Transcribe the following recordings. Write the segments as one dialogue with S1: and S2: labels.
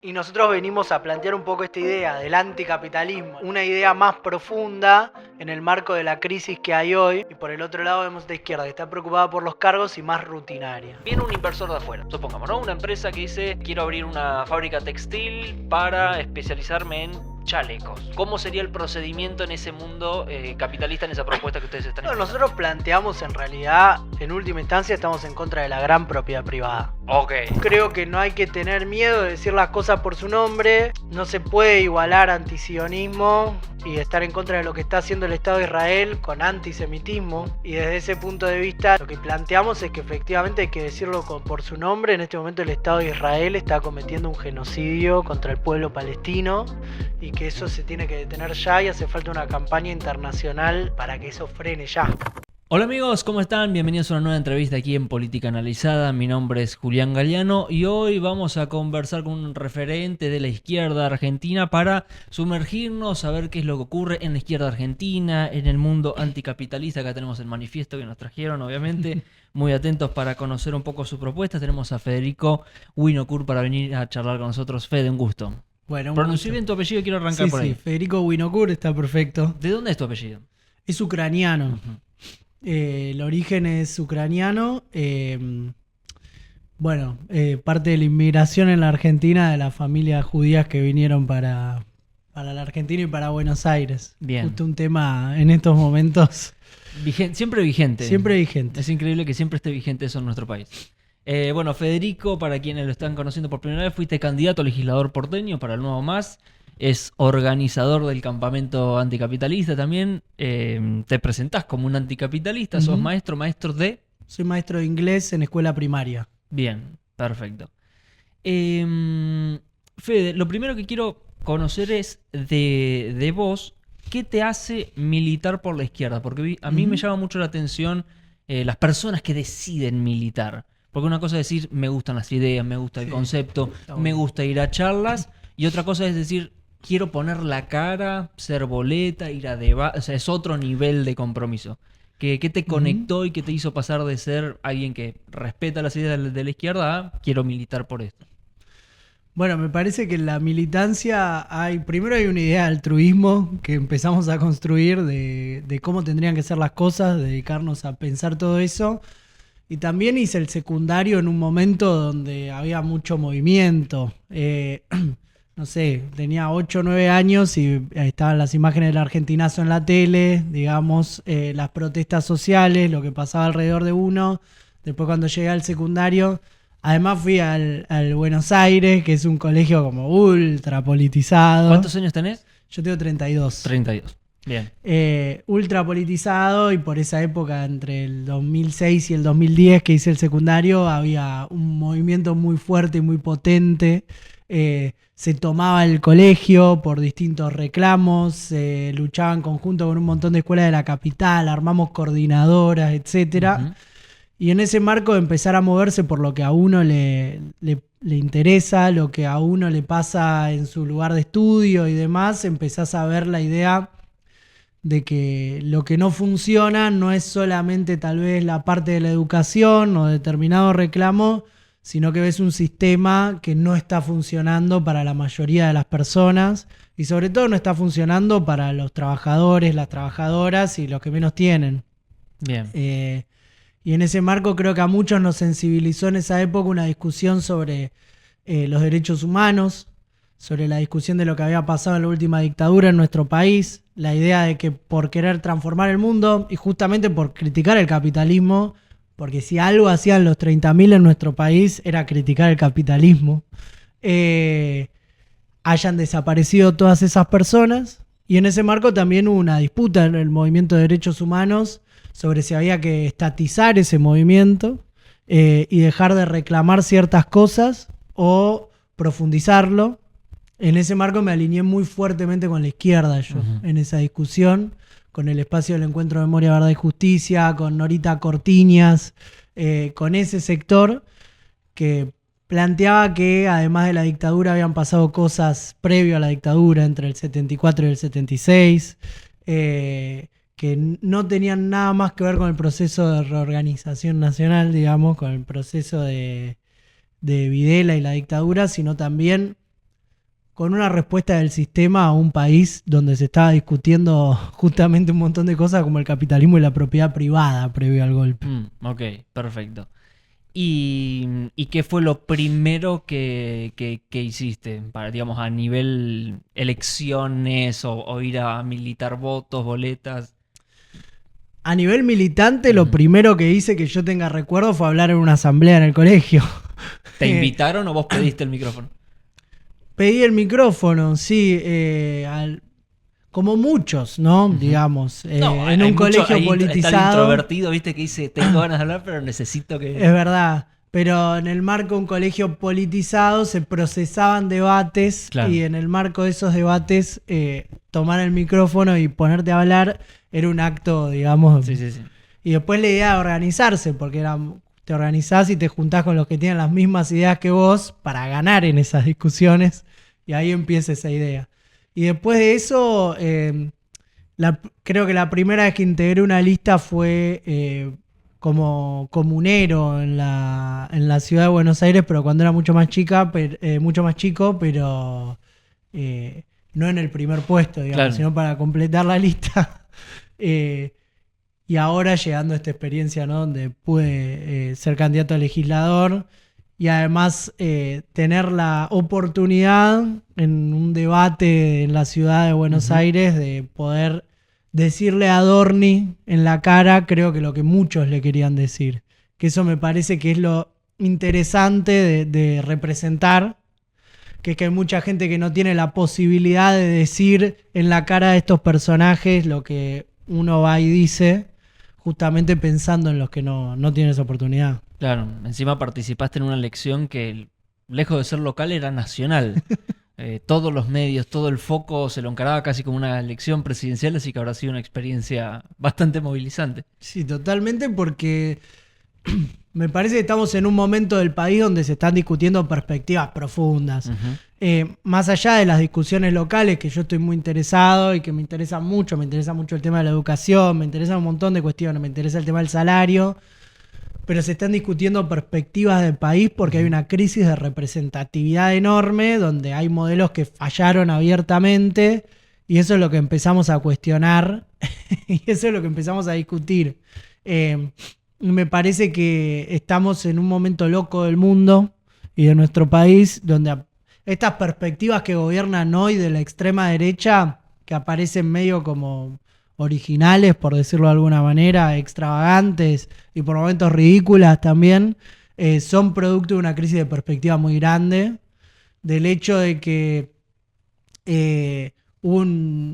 S1: Y nosotros venimos a plantear un poco esta idea del anticapitalismo, una idea más profunda en el marco de la crisis que hay hoy. Y por el otro lado vemos esta izquierda que está preocupada por los cargos y más rutinaria.
S2: Viene un inversor de afuera, supongamos, ¿no? Una empresa que dice, quiero abrir una fábrica textil para especializarme en chalecos. ¿Cómo sería el procedimiento en ese mundo capitalista, en esa propuesta que ustedes están
S1: No,
S2: explicando?
S1: nosotros planteamos en realidad, en última instancia, estamos en contra de la gran propiedad privada.
S2: Ok.
S1: Creo que no hay que tener miedo de decir las cosas por su nombre. No se puede igualar antisionismo y estar en contra de lo que está haciendo el Estado de Israel con antisemitismo. Y desde ese punto de vista lo que planteamos es que efectivamente hay que decirlo por su nombre. En este momento el Estado de Israel está cometiendo un genocidio contra el pueblo palestino y que eso se tiene que detener ya y hace falta una campaña internacional para que eso frene ya.
S3: Hola amigos, ¿cómo están? Bienvenidos a una nueva entrevista aquí en Política Analizada. Mi nombre es Julián Galeano y hoy vamos a conversar con un referente de la izquierda argentina para sumergirnos a ver qué es lo que ocurre en la izquierda argentina, en el mundo anticapitalista. Acá tenemos el manifiesto que nos trajeron, obviamente. Muy atentos para conocer un poco su propuesta. Tenemos a Federico Winokur para venir a charlar con nosotros. Fede, un gusto.
S1: Bueno,
S3: Pronuncié bien tu apellido, quiero arrancar
S1: sí,
S3: por ahí.
S1: Sí, Federico Winokur está perfecto.
S3: ¿De dónde es tu apellido?
S1: Es ucraniano.
S3: Ujú.
S1: El origen es ucraniano. Parte de la inmigración en la Argentina de las familias judías que vinieron para la Argentina y para Buenos Aires.
S3: Bien.
S1: Justo un tema en estos momentos
S3: Siempre vigente.
S1: siempre vigente.
S3: Es increíble que siempre esté vigente eso en nuestro país. Bueno, Federico, para quienes lo están conociendo por primera vez, fuiste candidato a legislador porteño para el Nuevo MAS. Es organizador del campamento anticapitalista también. Te presentás como un anticapitalista, sos
S1: Ujú.
S3: maestro de...
S1: Soy maestro de inglés en escuela primaria.
S3: Bien, perfecto. Fede, lo primero que quiero conocer es de vos, ¿qué te hace militar por la izquierda? Porque a mí me llama mucho la atención las personas que deciden militar. Porque una cosa es decir, me gustan las ideas, me gusta el
S1: Sí,
S3: concepto,
S1: está
S3: me
S1: bueno.
S3: gusta ir a charlas, y otra cosa es decir, quiero poner la cara, ser boleta, ir a debate, o sea, es otro nivel de compromiso. ¿Qué te conectó y qué te hizo pasar de ser alguien que respeta las ideas de la izquierda a quiero militar por esto?
S1: Bueno, me parece que en la militancia primero hay una idea de altruismo que empezamos a construir de cómo tendrían que ser las cosas, dedicarnos a pensar todo eso. Y también hice el secundario en un momento donde había mucho movimiento. No sé, tenía 8 o 9 años y estaban las imágenes del argentinazo en la tele, digamos, las protestas sociales, lo que pasaba alrededor de uno. Después cuando llegué al secundario, además fui al Buenos Aires, que es un colegio como ultra politizado.
S3: ¿Cuántos años tenés?
S1: Yo tengo 32.
S3: 32. Bien.
S1: Ultra politizado, y por esa época, entre el 2006 y el 2010 que hice el secundario, había un movimiento muy fuerte y muy potente. Se tomaba el colegio por distintos reclamos, se luchaba en conjunto con un montón de escuelas de la capital, armamos coordinadoras, etcétera.
S3: Ujú.
S1: Y en ese marco de empezar a moverse por lo que a uno le interesa, lo que a uno le pasa en su lugar de estudio y demás, empezás a ver la idea de que lo que no funciona no es solamente tal vez la parte de la educación o determinado reclamo, sino que ves un sistema que no está funcionando para la mayoría de las personas y sobre todo no está funcionando para los trabajadores, las trabajadoras y los que menos tienen.
S3: Bien.
S1: Y en ese marco creo que a muchos nos sensibilizó en esa época una discusión sobre los derechos humanos, sobre la discusión de lo que había pasado en la última dictadura en nuestro país, la idea de que por querer transformar el mundo y justamente por criticar el capitalismo, porque si algo hacían los 30.000 en nuestro país era criticar el capitalismo, hayan desaparecido todas esas personas. Y en ese marco también hubo una disputa en el movimiento de derechos humanos sobre si había que estatizar ese movimiento y dejar de reclamar ciertas cosas o profundizarlo. En ese marco me alineé muy fuertemente con la izquierda yo, en esa discusión, con el espacio del Encuentro de Memoria, Verdad y Justicia, con Norita Cortiñas, con ese sector que planteaba que además de la dictadura habían pasado cosas previo a la dictadura, entre el 74 y el 76, que no tenían nada más que ver con el proceso de reorganización nacional, digamos, con el proceso de Videla y la dictadura, sino también con una respuesta del sistema a un país donde se estaba discutiendo justamente un montón de cosas como el capitalismo y la propiedad privada previo al golpe.
S3: Ok, perfecto. ¿Y qué fue lo primero que hiciste? Para, digamos, a nivel elecciones o ir a militar votos, boletas.
S1: A nivel militante, lo primero que hice que yo tenga recuerdo fue hablar en una asamblea en el colegio.
S3: ¿Te invitaron o vos pediste el micrófono?
S1: Pedí el micrófono, sí, como muchos, ¿no? Digamos, en un colegio politizado.
S3: Está el introvertido, viste, que dice, tengo ganas de hablar, pero necesito que...
S1: Es verdad, pero en el marco de un colegio politizado se procesaban debates,
S3: claro.
S1: Y en el marco de esos debates tomar el micrófono y ponerte a hablar era un acto, digamos.
S3: Sí.
S1: Y después la idea de organizarse, porque te organizás y te juntás con los que tienen las mismas ideas que vos para ganar en esas discusiones, y ahí empieza esa idea. Y después de eso, creo que la primera vez que integré una lista fue como comunero en la ciudad de Buenos Aires, pero cuando era mucho más chico, pero no en el primer puesto, digamos,
S3: claro.
S1: Sino para completar la lista. Y ahora llegando a esta experiencia, ¿no? Donde pude ser candidato a legislador y además tener la oportunidad en un debate en la ciudad de Buenos Aires de poder decirle a Adorni en la cara, creo que lo que muchos le querían decir. Que eso me parece que es lo interesante de representar, que es que hay mucha gente que no tiene la posibilidad de decir en la cara de estos personajes lo que uno va y dice, justamente pensando en los que no tienen esa oportunidad.
S3: Claro, encima participaste en una elección que, lejos de ser local, era nacional. Todos los medios, todo el foco se lo encaraba casi como una elección presidencial, así que habrá sido una experiencia bastante movilizante.
S1: Sí, totalmente, porque me parece que estamos en un momento del país donde se están discutiendo perspectivas profundas. Más allá de las discusiones locales, que yo estoy muy interesado y que me interesa mucho el tema de la educación, me interesa un montón de cuestiones, me interesa el tema del salario, pero se están discutiendo perspectivas del país porque hay una crisis de representatividad enorme, donde hay modelos que fallaron abiertamente, y eso es lo que empezamos a cuestionar y eso es lo que empezamos a discutir. Me parece que estamos en un momento loco del mundo y de nuestro país, donde estas perspectivas que gobiernan hoy de la extrema derecha, que aparecen medio como originales, por decirlo de alguna manera, extravagantes y por momentos ridículas también, son producto de una crisis de perspectiva muy grande, del hecho de que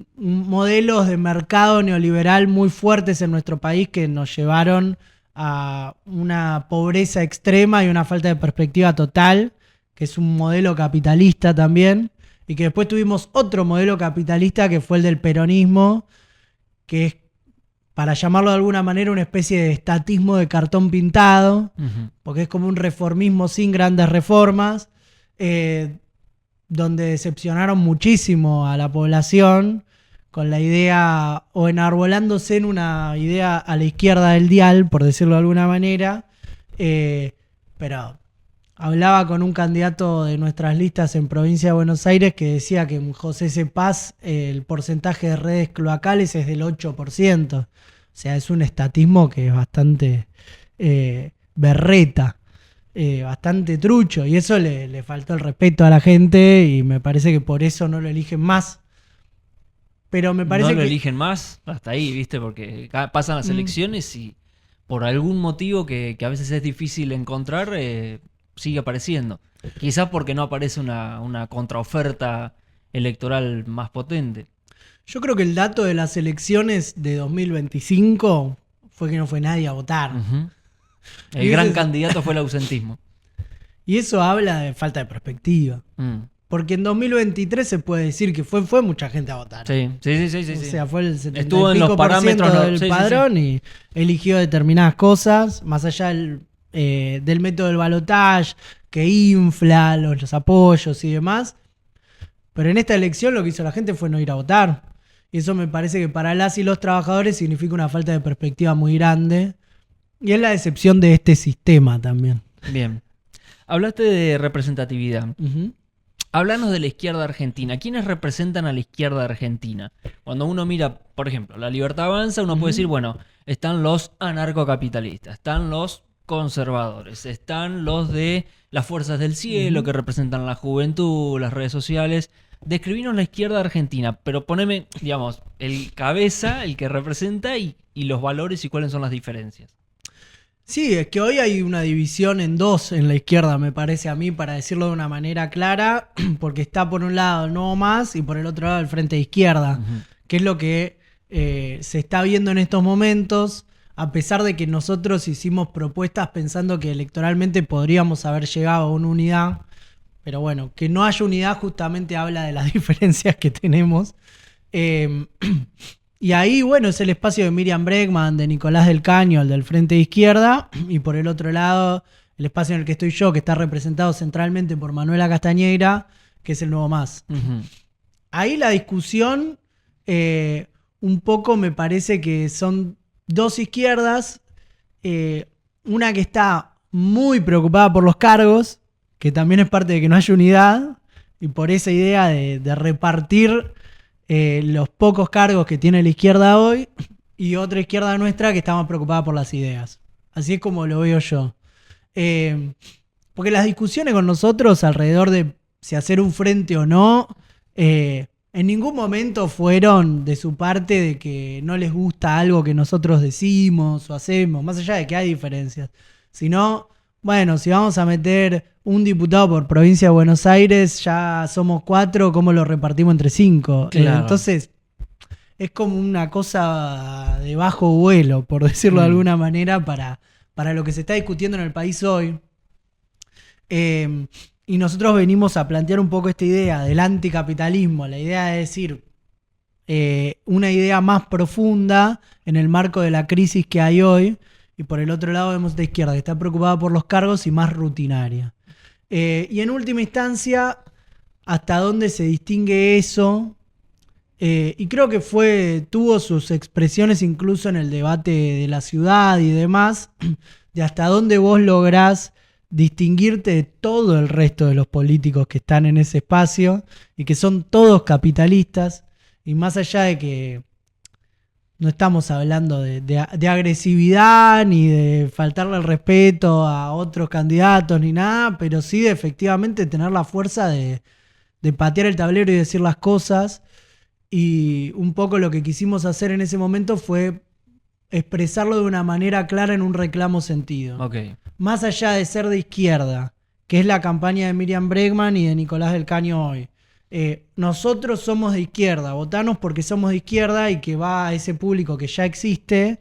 S1: modelos de mercado neoliberal muy fuertes en nuestro país que nos llevaron a una pobreza extrema y una falta de perspectiva total, que es un modelo capitalista también, y que después tuvimos otro modelo capitalista que fue el del peronismo, que es, para llamarlo de alguna manera, una especie de estatismo de cartón pintado, porque es como un reformismo sin grandes reformas, donde decepcionaron muchísimo a la población con la idea, o enarbolándose en una idea a la izquierda del dial, por decirlo de alguna manera, pero hablaba con un candidato de nuestras listas en Provincia de Buenos Aires que decía que en José C. Paz el porcentaje de redes cloacales es del 8%. O sea, es un estatismo que es bastante berreta, bastante trucho, y eso le faltó el respeto a la gente y me parece que por eso no lo eligen más. Pero me parece
S3: no lo
S1: que
S3: eligen más hasta ahí, ¿viste? Porque pasan las elecciones y por algún motivo que a veces es difícil encontrar, sigue apareciendo. Quizás porque no aparece una contraoferta electoral más potente.
S1: Yo creo que el dato de las elecciones de 2025 fue que no fue nadie a votar.
S3: El gran candidato fue el ausentismo.
S1: Y eso habla de falta de perspectiva. Porque en 2023 se puede decir que fue mucha gente a votar.
S3: Sí.
S1: O sea, fue el 70%
S3: Estuvo en los parámetros
S1: del padrón y eligió determinadas cosas, más allá del método del balotaje, que infla los apoyos y demás. Pero en esta elección lo que hizo la gente fue no ir a votar. Y eso me parece que para las y los trabajadores significa una falta de perspectiva muy grande. Y es la decepción de este sistema también.
S3: Bien. Hablaste de representatividad. Háblanos de la izquierda argentina. ¿Quiénes representan a la izquierda argentina? Cuando uno mira, por ejemplo, La Libertad Avanza, uno puede decir, bueno, están los anarcocapitalistas, están los conservadores, están los de las fuerzas del cielo que representan la juventud, las redes sociales. Describinos la izquierda argentina, pero poneme, digamos, el cabeza, el que representa y los valores y cuáles son las diferencias.
S1: Sí, es que hoy hay una división en dos en la izquierda, me parece a mí, para decirlo de una manera clara, porque está por un lado el Nuevo Más y por el otro lado el Frente de Izquierda, que es lo que se está viendo en estos momentos, a pesar de que nosotros hicimos propuestas pensando que electoralmente podríamos haber llegado a una unidad, pero bueno, que no haya unidad justamente habla de las diferencias que tenemos. Y ahí, bueno, es el espacio de Miriam Bregman, de Nicolás del Caño, el del Frente de Izquierda, y por el otro lado, el espacio en el que estoy yo, que está representado centralmente por Manuela Castañeira, que es el Nuevo Más. Ahí la discusión, un poco me parece que son dos izquierdas, una que está muy preocupada por los cargos, que también es parte de que no haya unidad, y por esa idea de repartir los pocos cargos que tiene la izquierda hoy, y otra izquierda nuestra que está más preocupada por las ideas. Así es como lo veo yo. Porque las discusiones con nosotros alrededor de si hacer un frente o no, en ningún momento fueron de su parte de que no les gusta algo que nosotros decimos o hacemos, más allá de que hay diferencias, sino, bueno, si vamos a meter un diputado por provincia de Buenos Aires, ya somos 4, ¿cómo lo repartimos entre 5?
S3: Claro.
S1: Entonces, es como una cosa de bajo vuelo, por decirlo de alguna manera, para lo que se está discutiendo en el país hoy. Y nosotros venimos a plantear un poco esta idea del anticapitalismo, la idea de decir una idea más profunda en el marco de la crisis que hay hoy. Y por el otro lado vemos de izquierda, que está preocupada por los cargos y más rutinaria. Y en última instancia, hasta dónde se distingue eso, y creo que tuvo sus expresiones incluso en el debate de la ciudad y demás, de hasta dónde vos lográs distinguirte de todo el resto de los políticos que están en ese espacio y que son todos capitalistas, y más allá de que no estamos hablando de agresividad ni de faltarle el respeto a otros candidatos ni nada, pero sí de efectivamente tener la fuerza de patear el tablero y decir las cosas. Y un poco lo que quisimos hacer en ese momento fue expresarlo de una manera clara en un reclamo sentido.
S3: Okay.
S1: Más allá de ser de izquierda, que es la campaña de Miriam Bregman y de Nicolás del Caño hoy. Nosotros somos de izquierda, votanos porque somos de izquierda y que va a ese público que ya existe.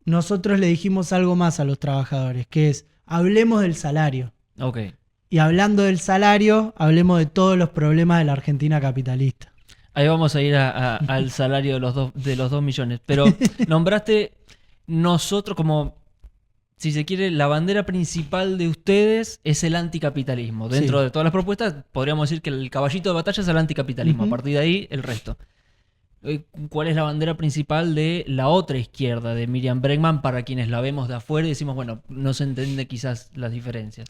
S1: Nosotros le dijimos algo más a los trabajadores, que es, hablemos del salario.
S3: Okay.
S1: Y hablando del salario, hablemos de todos los problemas de la Argentina capitalista.
S3: Ahí vamos a ir al salario de los 2 millones. Pero nombraste nosotros como, si se quiere, la bandera principal de ustedes es el anticapitalismo. Dentro de todas las propuestas, podríamos decir que el caballito de batalla es el anticapitalismo. A partir de ahí, el resto. ¿Cuál es la bandera principal de la otra izquierda, de Miriam Bregman, para quienes la vemos de afuera y decimos, bueno, no se entiende quizás las diferencias?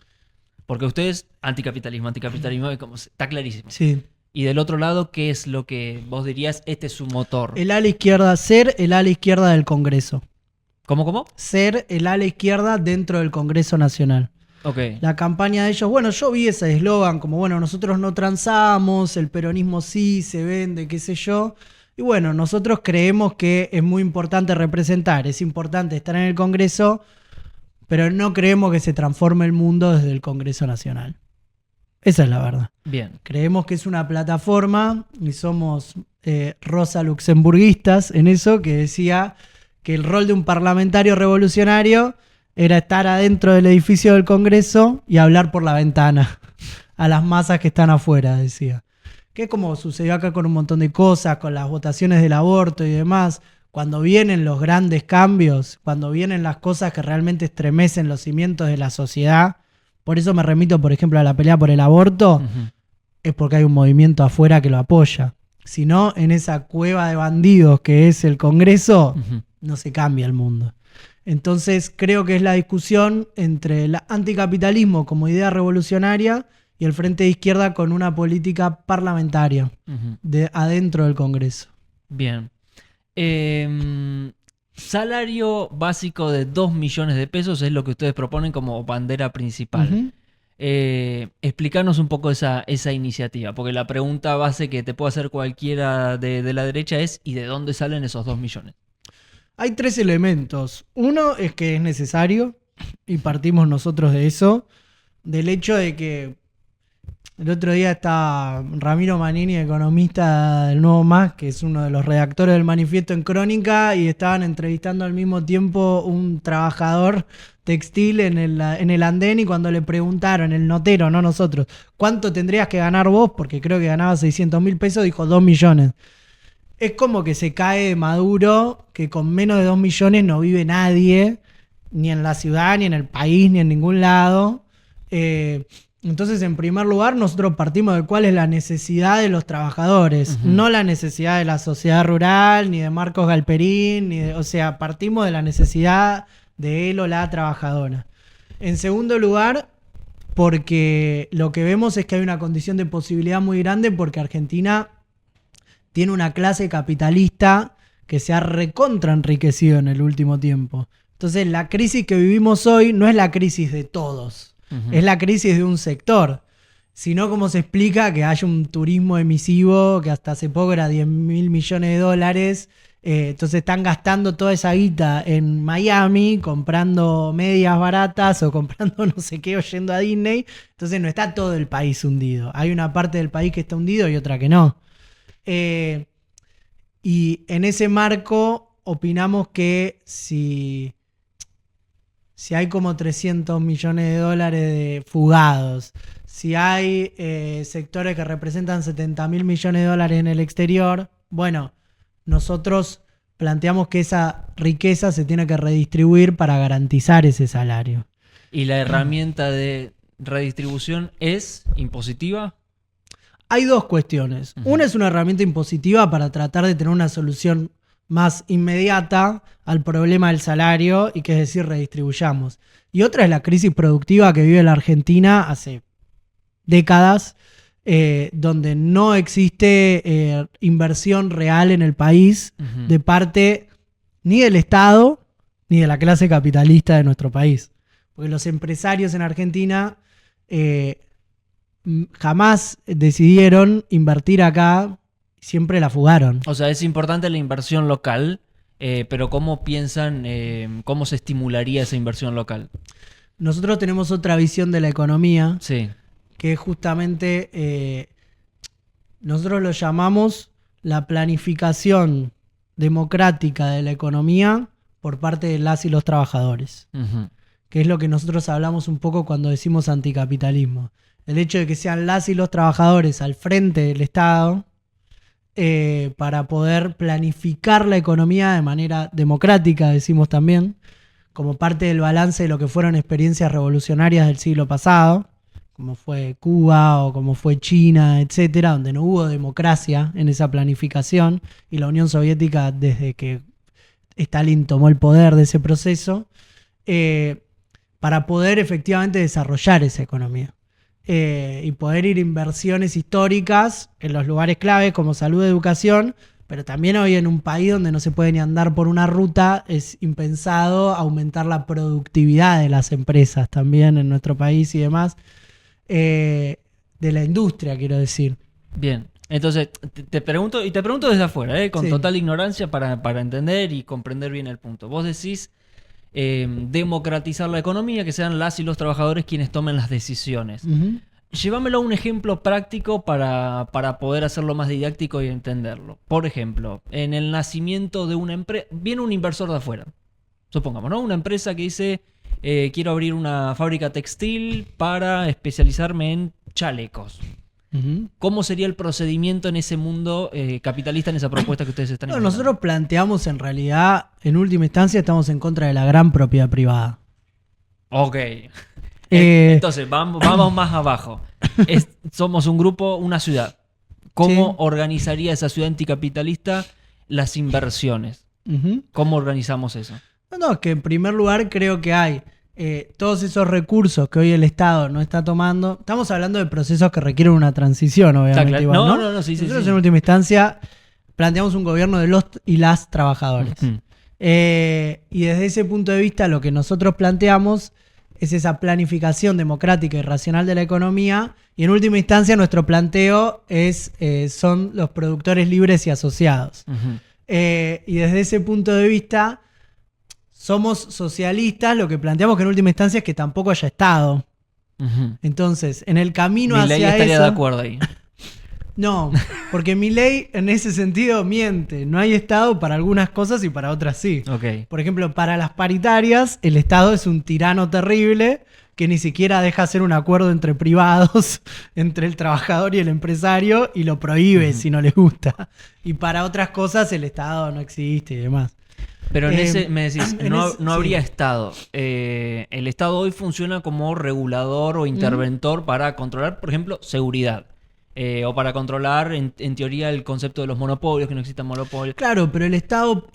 S3: Porque ustedes, anticapitalismo, está clarísimo.
S1: Sí.
S3: Y del otro lado, ¿qué es lo que vos dirías, este es su motor?
S1: El ala izquierda, ser el ala izquierda del Congreso.
S3: ¿Cómo?
S1: Ser el ala izquierda dentro del Congreso Nacional.
S3: Okay.
S1: La campaña de ellos, bueno, yo vi ese eslogan como, bueno, nosotros no transamos, el peronismo sí se vende, qué sé yo. Y bueno, nosotros creemos que es muy importante representar, es importante estar en el Congreso, pero no creemos que se transforme el mundo desde el Congreso Nacional. Esa es la verdad.
S3: Bien.
S1: Creemos que es una plataforma y somos rosa luxemburguistas en eso, que decía que el rol de un parlamentario revolucionario era estar adentro del edificio del Congreso y hablar por la ventana a las masas que están afuera, decía. Que es como sucedió acá con un montón de cosas, con las votaciones del aborto y demás. Cuando vienen los grandes cambios, cuando vienen las cosas que realmente estremecen los cimientos de la sociedad, por eso me remito, por ejemplo, a la pelea por el aborto, es porque hay un movimiento afuera que lo apoya. Si no, en esa cueva de bandidos que es el Congreso, no se cambia el mundo. Entonces creo que es la discusión entre el anticapitalismo como idea revolucionaria y el Frente de Izquierda con una política parlamentaria adentro del Congreso.
S3: Bien. Salario básico de 2 millones de pesos es lo que ustedes proponen como bandera principal. Explícanos un poco esa iniciativa, porque la pregunta base que te puede hacer cualquiera de la derecha es ¿y de dónde salen esos 2 millones?
S1: Hay 3 elementos. Uno es que es necesario, y partimos nosotros de eso, del hecho de que el otro día está Ramiro Manini, economista del Nuevo Más, que es uno de los redactores del manifiesto en Crónica, y estaban entrevistando al mismo tiempo un trabajador textil en el andén, y cuando le preguntaron, el notero, no nosotros, ¿cuánto tendrías que ganar vos? Porque creo que ganaba 600.000 pesos, dijo 2 millones. Es como que se cae de Maduro, que con menos de 2 millones no vive nadie, ni en la ciudad, ni en el país, ni en ningún lado. Entonces, en primer lugar, nosotros partimos de cuál es la necesidad de los trabajadores, no la necesidad de la sociedad rural, ni de Marcos Galperín, o sea, partimos de la necesidad de él o la trabajadora. En segundo lugar, porque lo que vemos es que hay una condición de posibilidad muy grande, porque Argentina tiene una clase capitalista que se ha recontra enriquecido en el último tiempo. Entonces, la crisis que vivimos hoy no es la crisis de todos, es la crisis de un sector. Sino, ¿cómo se explica que haya un turismo emisivo que hasta hace poco era 10.000 millones de dólares? Entonces están gastando toda esa guita en Miami, comprando medias baratas o comprando no sé qué, o yendo a Disney. Entonces no está todo el país hundido. Hay una parte del país que está hundido y otra que no. Y en ese marco opinamos que si hay como 300 millones de dólares de fugados, si hay sectores que representan 70.000 millones de dólares en el exterior, bueno, nosotros planteamos que esa riqueza se tiene que redistribuir para garantizar ese salario.
S3: ¿Y la herramienta de redistribución es impositiva?
S1: Hay 2 cuestiones. Una es una herramienta impositiva para tratar de tener una solución más inmediata al problema del salario, y que es decir, redistribuyamos. Y otra es la crisis productiva que vive la Argentina hace décadas, donde no existe inversión real en el país de parte ni del Estado ni de la clase capitalista de nuestro país. Porque los empresarios en Argentina jamás decidieron invertir acá, siempre la fugaron.
S3: O sea, es importante la inversión local, pero ¿cómo piensan, cómo se estimularía esa inversión local?
S1: Nosotros tenemos otra visión de la economía,
S3: Sí.
S1: que es justamente, nosotros lo llamamos la planificación democrática de la economía por parte de las y los trabajadores, que es lo que nosotros hablamos un poco cuando decimos anticapitalismo. El hecho de que sean las y los trabajadores al frente del Estado, para poder planificar la economía de manera democrática, decimos también, como parte del balance de lo que fueron experiencias revolucionarias del siglo pasado, como fue Cuba o como fue China, etcétera, donde no hubo democracia en esa planificación, y la Unión Soviética, desde que Stalin tomó el poder de ese proceso, para poder efectivamente desarrollar esa economía. Y poder ir a inversiones históricas en los lugares clave como salud y educación, pero también hoy en un país donde no se puede ni andar por una ruta, es impensado aumentar la productividad de las empresas también en nuestro país y demás, de la industria, quiero decir.
S3: Bien, entonces te pregunto desde afuera, con
S1: Sí.
S3: total ignorancia para entender y comprender bien el punto. Vos decís democratizar la economía, que sean las y los trabajadores quienes tomen las decisiones. Llévamelo a un ejemplo práctico para poder hacerlo más didáctico y entenderlo. Por ejemplo, en el nacimiento de una empresa, viene un inversor de afuera, supongamos, ¿no? Una empresa que dice, quiero abrir una fábrica textil para especializarme en chalecos. ¿Cómo sería el procedimiento en ese mundo capitalista, en esa propuesta que ustedes están implementando?
S1: Nosotros planteamos, en realidad, en última instancia, estamos en contra de la gran propiedad privada.
S3: Ok. Entonces, vamos más abajo. Somos un grupo, una ciudad. ¿Cómo
S1: Sí.
S3: organizaría esa ciudad anticapitalista las inversiones? ¿Cómo organizamos eso?
S1: No, que en primer lugar creo que hay todos esos recursos que hoy el Estado no está tomando, estamos hablando de procesos que requieren una transición, obviamente.
S3: Claro.
S1: Igual,
S3: No, sí,
S1: Nosotros
S3: sí.
S1: en última instancia planteamos un gobierno de los y las trabajadores.
S3: Ujú.
S1: Y desde ese punto de vista lo que nosotros planteamos es esa planificación democrática y racional de la economía, y en última instancia nuestro planteo son los productores libres y asociados.
S3: Ujú.
S1: Y desde ese punto de vista somos socialistas, lo que planteamos que en última instancia es que tampoco haya Estado.
S3: Ujú.
S1: Entonces, en el camino
S3: Milei
S1: hacia
S3: estaría
S1: eso...
S3: de acuerdo ahí.
S1: No, porque Milei en ese sentido miente. No hay Estado para algunas cosas y para otras sí.
S3: Ok.
S1: Por ejemplo, para las paritarias, el Estado es un tirano terrible que ni siquiera deja hacer un acuerdo entre privados, entre el trabajador y el empresario, y lo prohíbe si no le gusta. Y para otras cosas el Estado no existe y demás.
S3: Pero en ese, me decís,
S1: en
S3: no,
S1: ese-
S3: no habría
S1: sí.
S3: Estado. El Estado hoy funciona como regulador o interventor para controlar, por ejemplo, seguridad. O para controlar, en teoría, el concepto de los monopolios, que no existan monopolios.
S1: Claro, pero el Estado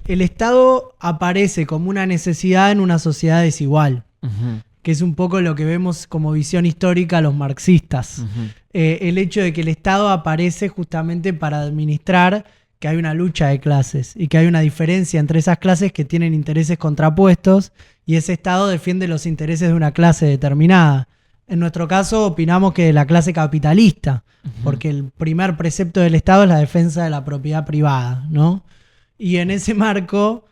S1: el Estado aparece como una necesidad en una sociedad desigual,
S3: Ujú,
S1: que es un poco lo que vemos como visión histórica los marxistas.
S3: ujú.
S1: El hecho de que el Estado aparece justamente para administrar que hay una lucha de clases y que hay una diferencia entre esas clases que tienen intereses contrapuestos, y ese Estado defiende los intereses de una clase determinada. En nuestro caso opinamos que de la clase capitalista, porque el primer precepto del Estado es la defensa de la propiedad privada, ¿no? Y en ese marco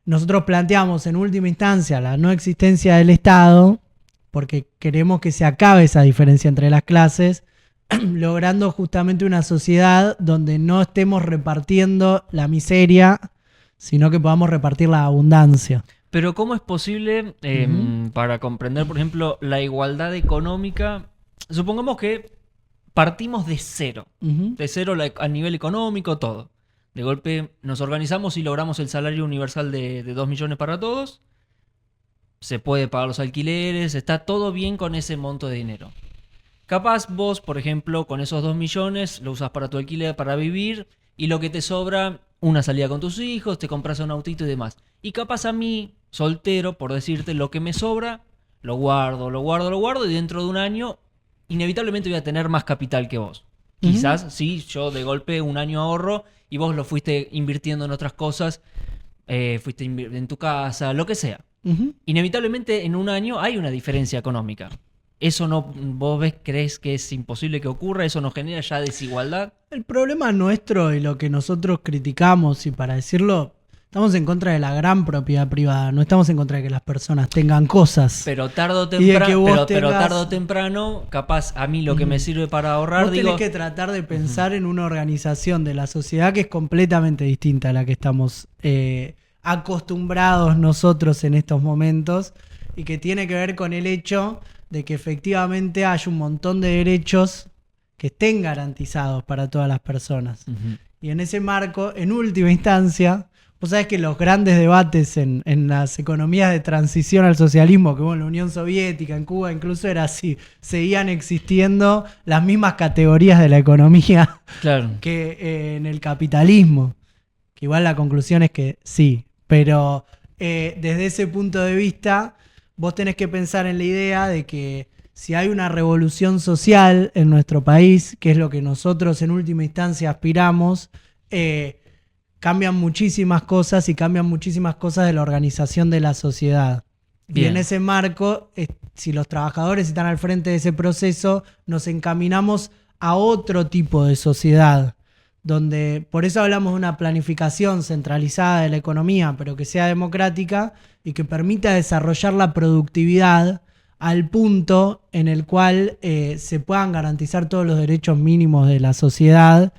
S1: nosotros planteamos en última instancia la no existencia del Estado, porque queremos que se acabe esa diferencia entre las clases, logrando justamente una sociedad donde no estemos repartiendo la miseria, sino que podamos repartir la abundancia.
S3: Pero ¿cómo es posible, para comprender, por ejemplo, la igualdad económica? Supongamos que partimos de cero.
S1: Ujú.
S3: De cero a nivel económico, todo. De golpe nos organizamos y logramos el salario universal de 2 millones para todos. Se puede pagar los alquileres, está todo bien con ese monto de dinero. Capaz vos, por ejemplo, con esos 2 millones lo usas para tu alquiler, para vivir, y lo que te sobra, una salida con tus hijos, te compras un autito y demás. Y capaz a mí, soltero, por decirte, lo que me sobra, lo guardo, y dentro de un año, inevitablemente voy a tener más capital que vos. Quizás, sí, yo de golpe un año ahorro y vos lo fuiste invirtiendo en otras cosas, fuiste en tu casa, lo que sea.
S1: Ujú.
S3: Inevitablemente en un año hay una diferencia económica. ¿Eso no, crees que es imposible que ocurra? ¿Eso no genera ya desigualdad?
S1: El problema nuestro y lo que nosotros criticamos, y para decirlo, estamos en contra de la gran propiedad privada, no estamos en contra de que las personas tengan cosas.
S3: Pero tarde o
S1: Y de que
S3: temprano,
S1: vos
S3: pero
S1: tengas-
S3: tarde o temprano, capaz a mí lo que me sirve para ahorrar,
S1: Vos
S3: digo,
S1: tenés que tratar de pensar en una organización de la sociedad que es completamente distinta a la que estamos acostumbrados nosotros en estos momentos, y que tiene que ver con el hecho de que efectivamente hay un montón de derechos que estén garantizados para todas las personas.
S3: Ujú.
S1: Y en ese marco, en última instancia, vos sabés que los grandes debates en las economías de transición al socialismo, que hubo en la Unión Soviética, en Cuba, incluso era así, seguían existiendo las mismas categorías de la economía
S3: Claro.
S1: que en el capitalismo. Que igual la conclusión es que sí, pero desde ese punto de vista, vos tenés que pensar en la idea de que si hay una revolución social en nuestro país, que es lo que nosotros en última instancia aspiramos, cambian muchísimas cosas, y cambian muchísimas cosas de la organización de la sociedad. Y
S3: Bien.
S1: en ese marco, si los trabajadores están al frente de ese proceso, nos encaminamos a otro tipo de sociedad, donde por eso hablamos de una planificación centralizada de la economía, pero que sea democrática y que permita desarrollar la productividad al punto en el cual se puedan garantizar todos los derechos mínimos de la sociedad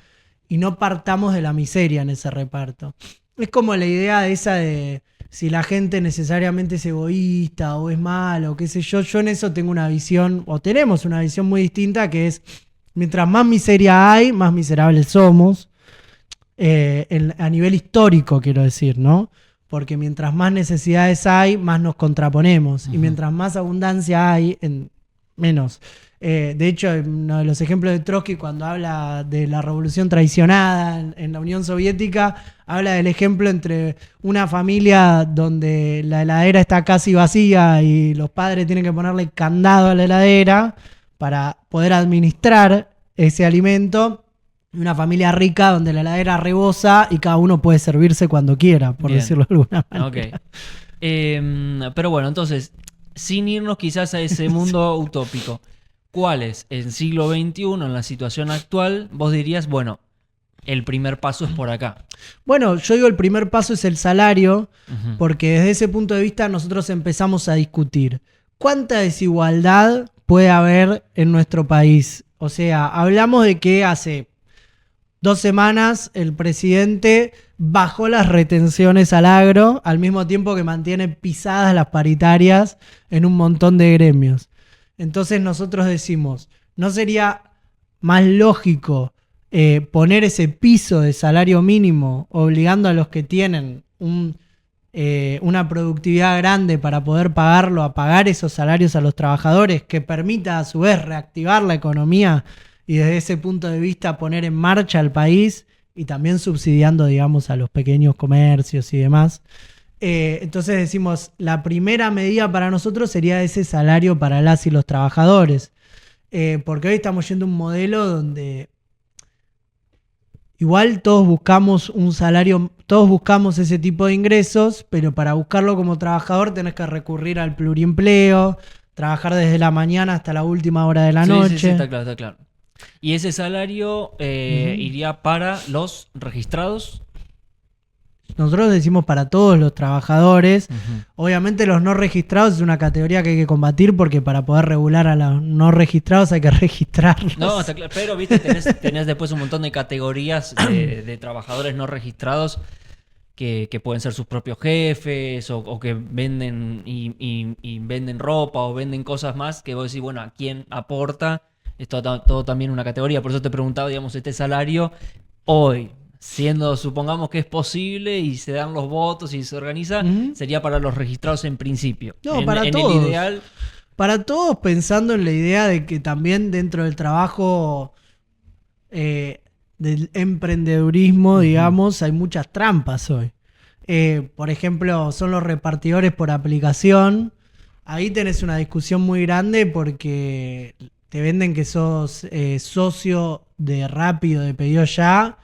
S1: y no partamos de la miseria en ese reparto. Es como la idea esa de si la gente necesariamente es egoísta o es mala o qué sé yo. Yo en eso tengo una visión, o tenemos una visión muy distinta, que es mientras más miseria hay, más miserables somos, a nivel histórico quiero decir, ¿no? Porque mientras más necesidades hay, más nos contraponemos. Y mientras más abundancia hay, menos. De hecho, uno de los ejemplos de Trotsky cuando habla de la revolución traicionada en la Unión Soviética, habla del ejemplo entre una familia donde la heladera está casi vacía y los padres tienen que ponerle candado a la heladera para poder administrar ese alimento, y una familia rica donde la heladera rebosa y cada uno puede servirse cuando quiera, por
S3: Bien.
S1: decirlo de alguna manera.
S3: Ok. Pero bueno, entonces, sin irnos quizás a ese mundo utópico, ¿cuál es el siglo XXI, en la situación actual? Vos dirías, bueno, el primer paso es por acá.
S1: Bueno, yo digo el primer paso es el salario,
S3: Ujú.
S1: porque desde ese punto de vista nosotros empezamos a discutir cuánta desigualdad puede haber en nuestro país. O sea, hablamos de que hace 2 semanas el presidente bajó las retenciones al agro, al mismo tiempo que mantiene pisadas las paritarias en un montón de gremios. Entonces nosotros decimos, ¿no sería más lógico poner ese piso de salario mínimo obligando a los que tienen una productividad grande para poder pagarlo, a pagar esos salarios a los trabajadores, que permita a su vez reactivar la economía y desde ese punto de vista poner en marcha al país y también subsidiando, digamos, a los pequeños comercios y demás? Entonces decimos, la primera medida para nosotros sería ese salario para las y los trabajadores. Porque hoy estamos yendo a un modelo donde igual todos buscamos un salario, todos buscamos ese tipo de ingresos, pero para buscarlo como trabajador tenés que recurrir al pluriempleo, trabajar desde la mañana hasta la última hora de la noche.
S3: Sí, está claro, está claro. ¿Y ese salario iría para los registrados?
S1: Nosotros decimos para todos los trabajadores.
S3: Ujú.
S1: Obviamente los no registrados es una categoría que hay que combatir porque para poder regular a los no registrados hay que registrarlos.
S3: No, está claro, pero viste, tenés después un montón de categorías de trabajadores no registrados que pueden ser sus propios jefes o que venden y venden ropa o venden cosas más que vos decís, bueno, ¿a quién aporta? Es todo también una categoría. Por eso te preguntaba, digamos, este salario hoy, supongamos que es posible y se dan los votos y se organiza, sería para los registrados en principio.
S1: No, para
S3: en
S1: todos.
S3: el ideal.
S1: Para todos, pensando en la idea de que también dentro del trabajo del emprendedurismo, digamos, hay muchas trampas hoy. Por ejemplo, son los repartidores por aplicación. Ahí tenés una discusión muy grande porque te venden que sos socio de Rappi o de Pedido Ya,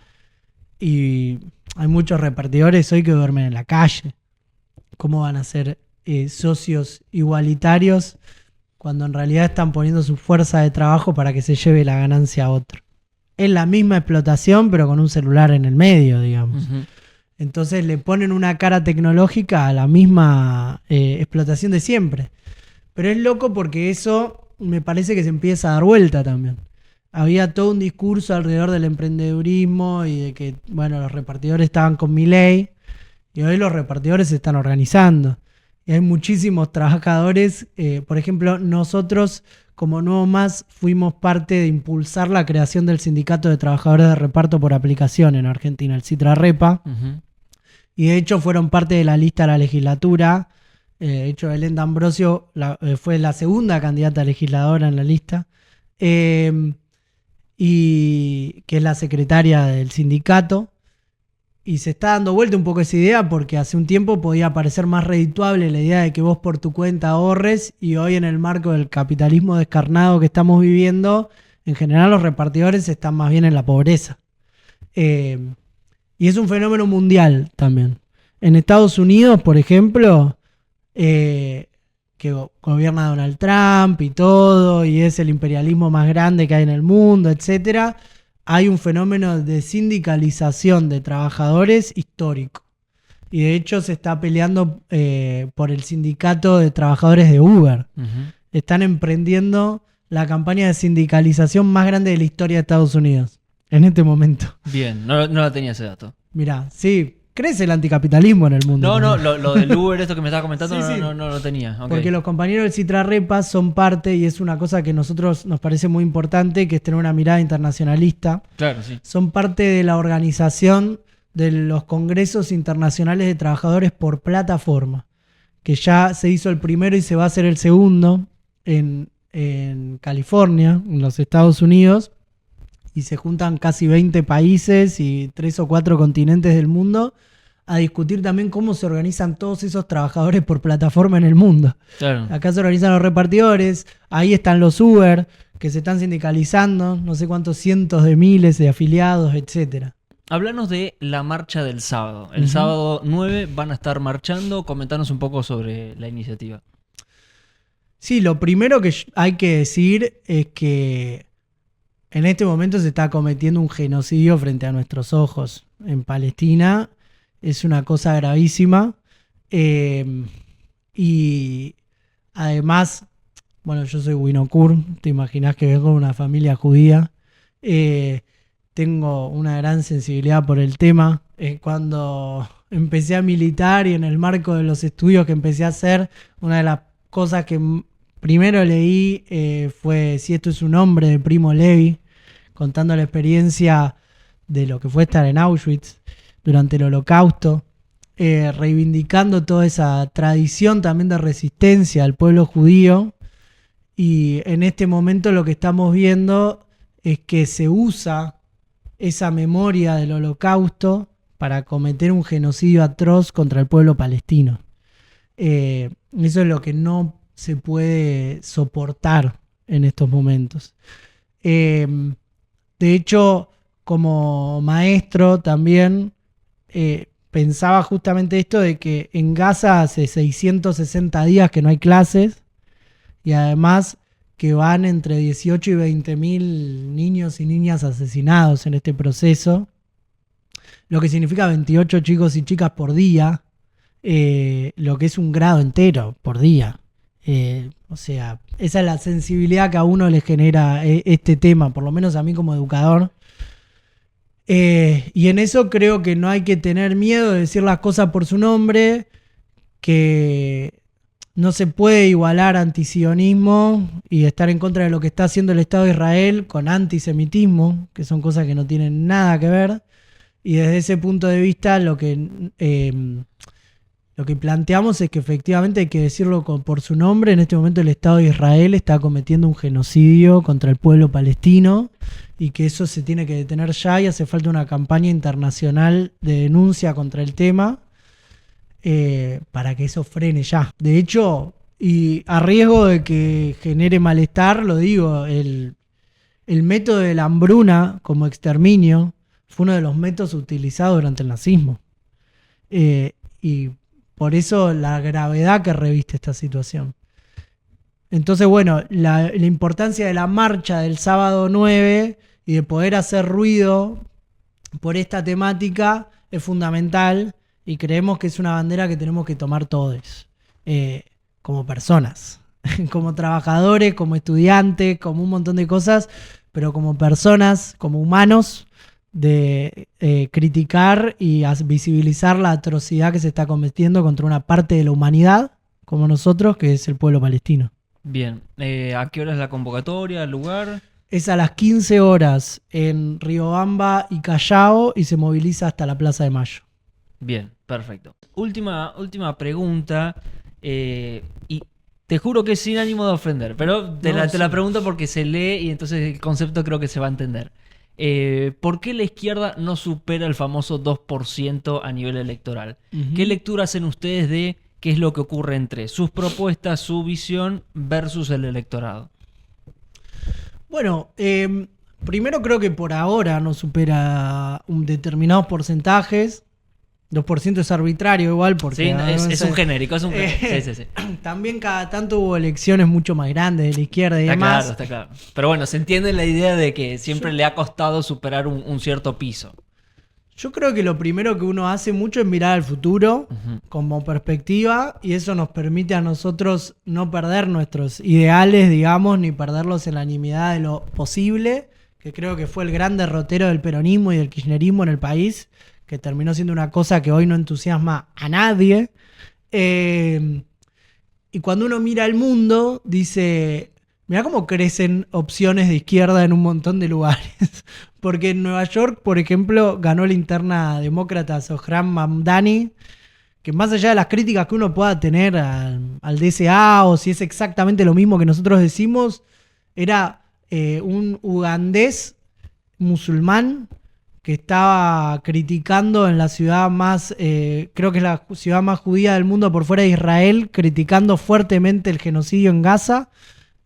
S1: y hay muchos repartidores hoy que duermen en la calle. ¿Cómo van a ser socios igualitarios cuando en realidad están poniendo su fuerza de trabajo para que se lleve la ganancia a otro? Es la misma explotación, pero con un celular en el medio, digamos.
S3: Ujú.
S1: Entonces le ponen una cara tecnológica a la misma explotación de siempre. Pero es loco porque eso me parece que se empieza a dar vuelta también. Había todo un discurso alrededor del emprendedurismo y de que, bueno, los repartidores estaban con Milei, y hoy los repartidores se están organizando. Y hay muchísimos trabajadores. Por ejemplo, nosotros como Nuevo Más fuimos parte de impulsar la creación del Sindicato de Trabajadores de Reparto por Aplicación en Argentina, el CITRAREPA.
S3: Ujú.
S1: Y de hecho fueron parte de la lista de la legislatura. De hecho, Belén D'Ambrosio fue la segunda candidata a legisladora en la lista. Y que es la secretaria del sindicato. Y se está dando vuelta un poco esa idea porque hace un tiempo podía parecer más redituable la idea de que vos por tu cuenta ahorres, y hoy en el marco del capitalismo descarnado que estamos viviendo, en general los repartidores están más bien en la pobreza. Y es un fenómeno mundial también. En Estados Unidos, por ejemplo, que gobierna Donald Trump y todo, y es el imperialismo más grande que hay en el mundo, etcétera, hay un fenómeno de sindicalización de trabajadores histórico. Y de hecho se está peleando por el sindicato de trabajadores de Uber.
S3: Ujú.
S1: Están emprendiendo la campaña de sindicalización más grande de la historia de Estados Unidos en este momento.
S3: Bien, no la tenía ese dato.
S1: Mirá, sí, crece el anticapitalismo en el mundo.
S3: No,
S1: también.
S3: lo del Uber, esto que me estabas comentando,
S1: Sí, sí.
S3: no lo tenía. Ok.
S1: Porque los compañeros del CITRAREPA son parte, y es una cosa que a nosotros nos parece muy importante, que es tener una mirada internacionalista.
S3: Claro, sí.
S1: Son parte de la organización de los congresos internacionales de trabajadores por plataforma, que ya se hizo el primero y se va a hacer el segundo en en California, en los Estados Unidos, y se juntan casi 20 países y 3 o 4 continentes del mundo a discutir también cómo se organizan todos esos trabajadores por plataforma en el mundo.
S3: Claro.
S1: Acá se organizan los repartidores, ahí están los Uber, que se están sindicalizando, no sé cuántos cientos de miles de afiliados, etcétera.
S3: Háblanos de la marcha del sábado. El sábado 9 van a estar marchando. Comentanos un poco sobre la iniciativa.
S1: Sí, lo primero que hay que decir es que en este momento se está cometiendo un genocidio frente a nuestros ojos en Palestina. Es una cosa gravísima. Y además, bueno, yo soy Winokur, te imaginás que vengo de una familia judía. Tengo una gran sensibilidad por el tema. Cuando empecé a militar y en el marco de los estudios que empecé a hacer, una de las cosas que primero leí fue Si esto es un hombre, de Primo Levi, contando la experiencia de lo que fue estar en Auschwitz durante el Holocausto, reivindicando toda esa tradición también de resistencia al pueblo judío. Y en este momento lo que estamos viendo es que se usa esa memoria del Holocausto para cometer un genocidio atroz contra el pueblo palestino. Eso es lo que no se puede soportar en estos momentos. De hecho, como maestro también pensaba justamente esto de que en Gaza hace 660 días que no hay clases y además que van entre 18 y 20 mil niños y niñas asesinados en este proceso, lo que significa 28 chicos y chicas por día, lo que es un grado entero por día. O sea, esa es la sensibilidad que a uno le genera este tema, por lo menos a mí como educador. Y en eso creo que no hay que tener miedo de decir las cosas por su nombre, que no se puede igualar antisionismo y estar en contra de lo que está haciendo el Estado de Israel con antisemitismo, que son cosas que no tienen nada que ver. Y desde ese punto de vista lo que planteamos es que efectivamente hay que decirlo por su nombre. En este momento el Estado de Israel está cometiendo un genocidio contra el pueblo palestino y que eso se tiene que detener ya y hace falta una campaña internacional de denuncia contra el tema para que eso frene ya. De hecho, y a riesgo de que genere malestar, lo digo, el método de la hambruna como exterminio fue uno de los métodos utilizados durante el nazismo. Y por eso la gravedad que reviste esta situación. Entonces, bueno, la importancia de la marcha del sábado 9 y de poder hacer ruido por esta temática es fundamental y creemos que es una bandera que tenemos que tomar todos, como personas, como trabajadores, como estudiantes, como un montón de cosas, pero como personas, como humanos, de criticar y visibilizar la atrocidad que se está cometiendo contra una parte de la humanidad, como nosotros, que es el pueblo palestino.
S3: Bien, ¿a qué hora es la convocatoria, el lugar?
S1: Es a las 15 horas en Riobamba y Callao y se moviliza hasta la Plaza de Mayo.
S3: Bien, perfecto. Última pregunta, y te juro que es sin ánimo de ofender, pero te la pregunto porque se lee y entonces el concepto creo que se va a entender. ¿Por qué la izquierda no supera el famoso 2% a nivel electoral? Uh-huh. ¿Qué lectura hacen ustedes de qué es lo que ocurre entre sus propuestas, su visión versus el electorado?
S1: Bueno, primero creo que por ahora no supera determinados porcentajes. 2% es arbitrario igual porque...
S3: Sí, es un genérico, es un genérico. Sí.
S1: También cada tanto hubo elecciones mucho más grandes de la izquierda y demás.
S3: Está claro. Pero bueno, se entiende la idea de que siempre le ha costado superar un cierto piso.
S1: Yo creo que lo primero que uno hace mucho es mirar al futuro como perspectiva y eso nos permite a nosotros no perder nuestros ideales, digamos, ni perderlos en la nimiedad de lo posible, que creo que fue el gran derrotero del peronismo y del kirchnerismo en el país, que terminó siendo una cosa que hoy no entusiasma a nadie. Y cuando uno mira el mundo, dice, mirá cómo crecen opciones de izquierda en un montón de lugares. Porque en Nueva York, por ejemplo, ganó la interna demócrata Zohran Mamdani, que más allá de las críticas que uno pueda tener al DSA o si es exactamente lo mismo que nosotros decimos, era un ugandés musulmán que estaba criticando en la ciudad más, creo que es la ciudad más judía del mundo por fuera de Israel, criticando fuertemente el genocidio en Gaza.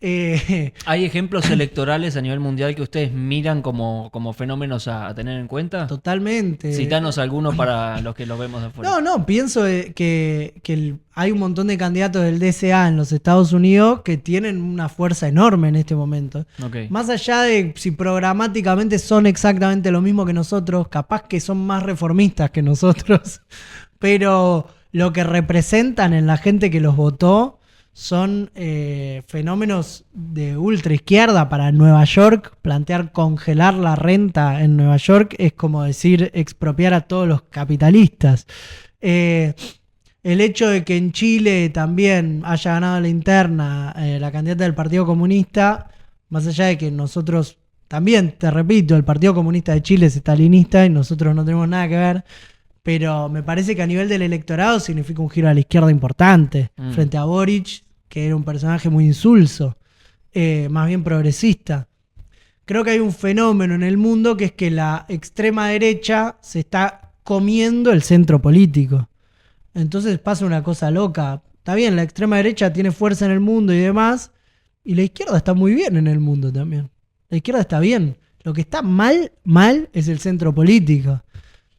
S3: ¿Hay ejemplos electorales a nivel mundial que ustedes miran como fenómenos a tener en cuenta?
S1: Totalmente.
S3: Citanos algunos para los que los vemos de afuera.
S1: No, pienso que hay un montón de candidatos del DSA en los Estados Unidos que tienen una fuerza enorme en este momento.
S3: Okay.
S1: Más allá de si programáticamente son exactamente lo mismo que nosotros, capaz que son más reformistas que nosotros, pero lo que representan en la gente que los votó son fenómenos de ultraizquierda. Para Nueva York, plantear congelar la renta en Nueva York es como decir expropiar a todos los capitalistas. El hecho de que en Chile también haya ganado la interna la candidata del Partido Comunista, más allá de que nosotros también, te repito, el Partido Comunista de Chile es stalinista y nosotros no tenemos nada que ver, pero me parece que a nivel del electorado significa un giro a la izquierda importante frente a Boric, que era un personaje muy insulso, más bien progresista. Creo que hay un fenómeno en el mundo que es que la extrema derecha se está comiendo el centro político. Entonces pasa una cosa loca. Está bien, la extrema derecha tiene fuerza en el mundo y demás, y la izquierda está muy bien en el mundo también. La izquierda está bien. Lo que está mal es el centro político.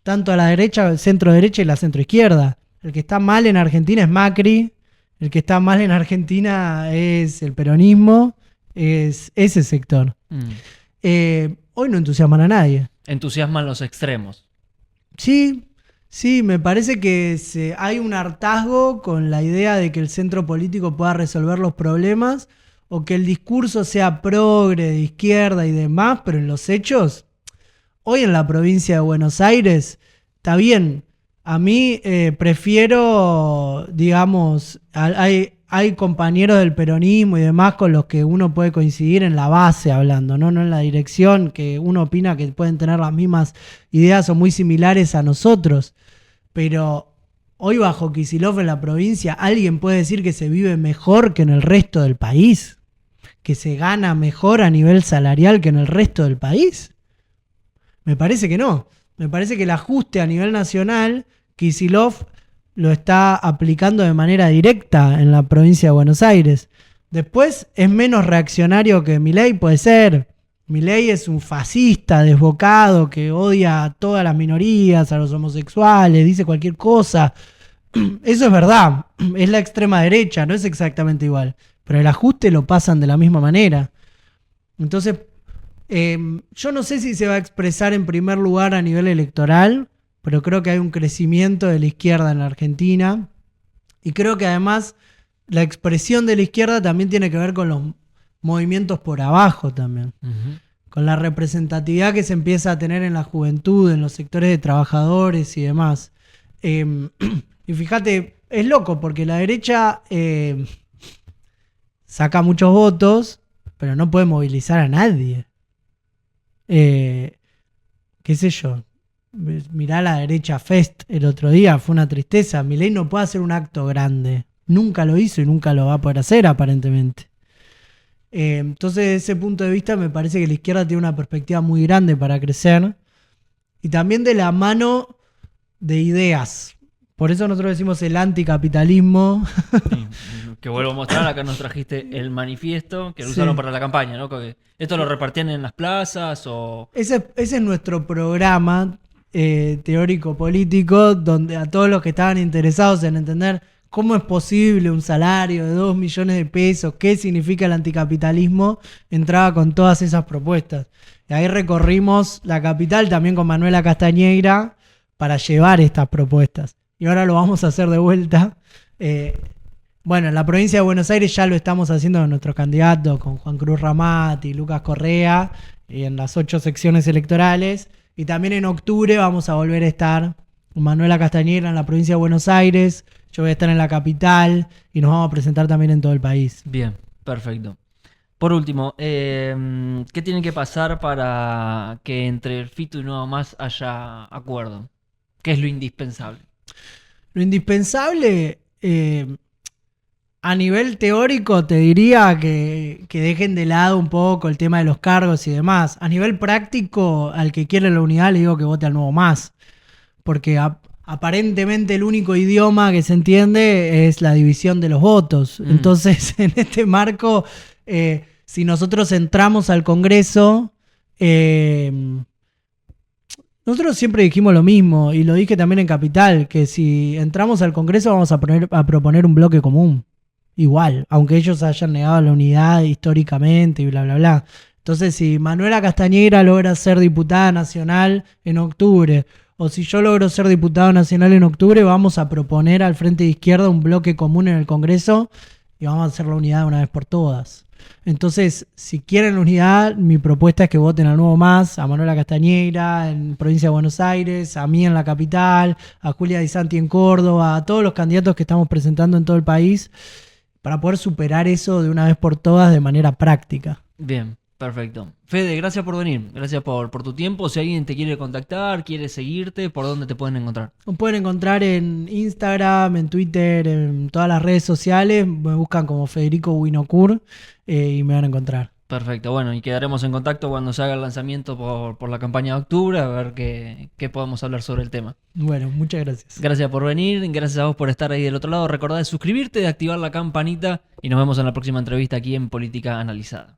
S1: Tanto a la derecha, el centro derecha y la centro izquierda. El que está mal en Argentina es Macri. El que está mal en Argentina es el peronismo. Es ese sector. Hoy no entusiasman a nadie.
S3: Entusiasman los extremos.
S1: Sí, me parece que hay un hartazgo con la idea de que el centro político pueda resolver los problemas o que el discurso sea progre, de izquierda y demás, pero en los hechos, hoy en la provincia de Buenos Aires, está bien. A mí prefiero, digamos, hay compañeros del peronismo y demás con los que uno puede coincidir en la base hablando, no en la dirección, que uno opina que pueden tener las mismas ideas o muy similares a nosotros. Pero hoy bajo Kicillof en la provincia, ¿alguien puede decir que se vive mejor que en el resto del país? ¿Que se gana mejor a nivel salarial que en el resto del país? Me parece que no. Me parece que el ajuste a nivel nacional, Kicillof lo está aplicando de manera directa en la provincia de Buenos Aires. Después es menos reaccionario que Milei, puede ser. Milei es un fascista desbocado que odia a todas las minorías, a los homosexuales, dice cualquier cosa. Eso es verdad, es la extrema derecha, no es exactamente igual. Pero el ajuste lo pasan de la misma manera. Entonces, yo no sé si se va a expresar en primer lugar a nivel electoral, pero creo que hay un crecimiento de la izquierda en la Argentina. Y creo que además la expresión de la izquierda también tiene que ver con los movimientos por abajo también. Uh-huh. Con la representatividad que se empieza a tener en la juventud, en los sectores de trabajadores y demás. Y fíjate, es loco porque la derecha saca muchos votos, pero no puede movilizar a nadie. Qué sé yo. Mirá la derecha Fest el otro día, fue una tristeza. Milei no puede hacer un acto grande. Nunca lo hizo y nunca lo va a poder hacer, aparentemente. Entonces, desde ese punto de vista, me parece que la izquierda tiene una perspectiva muy grande para crecer. Y también de la mano de ideas. Por eso nosotros decimos el anticapitalismo.
S3: Sí, que vuelvo a mostrar, acá nos trajiste el manifiesto, que lo usaron para la campaña, ¿no? Que ¿esto lo repartían en las plazas o...?
S1: Ese es nuestro programa teórico-político, donde a todos los que estaban interesados en entender cómo es posible un salario de 2 millones de pesos, qué significa el anticapitalismo, entraba con todas esas propuestas. Y ahí recorrimos la capital también con Manuela Castañeira para llevar estas propuestas. Y ahora lo vamos a hacer de vuelta. Bueno, en la provincia de Buenos Aires ya lo estamos haciendo con nuestros candidatos, con Juan Cruz Ramati, Lucas Correa, y en las 8 secciones electorales. Y también en octubre vamos a volver a estar con Manuela Castañeira en la provincia de Buenos Aires. Yo voy a estar en la capital y nos vamos a presentar también en todo el país.
S3: Bien, perfecto. Por último, ¿qué tiene que pasar para que entre el Fito y Nuevo Más haya acuerdo? ¿Qué es lo indispensable?
S1: Lo indispensable, a nivel teórico, te diría que dejen de lado un poco el tema de los cargos y demás. A nivel práctico, al que quiere la unidad le digo que vote al Nuevo Más. Porque aparentemente el único idioma que se entiende es la división de los votos. Entonces, en este marco, si nosotros entramos al Congreso, nosotros siempre dijimos lo mismo, y lo dije también en Capital, que si entramos al Congreso vamos a proponer un bloque común. Igual, aunque ellos hayan negado la unidad históricamente y bla, bla, bla. Entonces, si Manuela Castañeira logra ser diputada nacional en octubre, o si yo logro ser diputado nacional en octubre, vamos a proponer al Frente de Izquierda un bloque común en el Congreso y vamos a hacer la unidad de una vez por todas. Entonces, si quieren la unidad, mi propuesta es que voten al Nuevo Más, a Manuela Castañeira en Provincia de Buenos Aires, a mí en la capital, a Julia Di Santi en Córdoba, a todos los candidatos que estamos presentando en todo el país, para poder superar eso de una vez por todas de manera práctica.
S3: Bien, perfecto. Fede, gracias por venir, gracias por tu tiempo. Si alguien te quiere contactar, quiere seguirte, ¿por dónde te pueden encontrar?
S1: Nos pueden encontrar en Instagram, en Twitter, en todas las redes sociales. Me buscan como Federico Winocour y me van a encontrar.
S3: Perfecto, bueno, y quedaremos en contacto cuando se haga el lanzamiento por la campaña de octubre, a ver qué podemos hablar sobre el tema.
S1: Bueno, muchas gracias.
S3: Gracias por venir, gracias a vos por estar ahí del otro lado. Recordá de suscribirte, de activar la campanita y nos vemos en la próxima entrevista aquí en Política Analizada.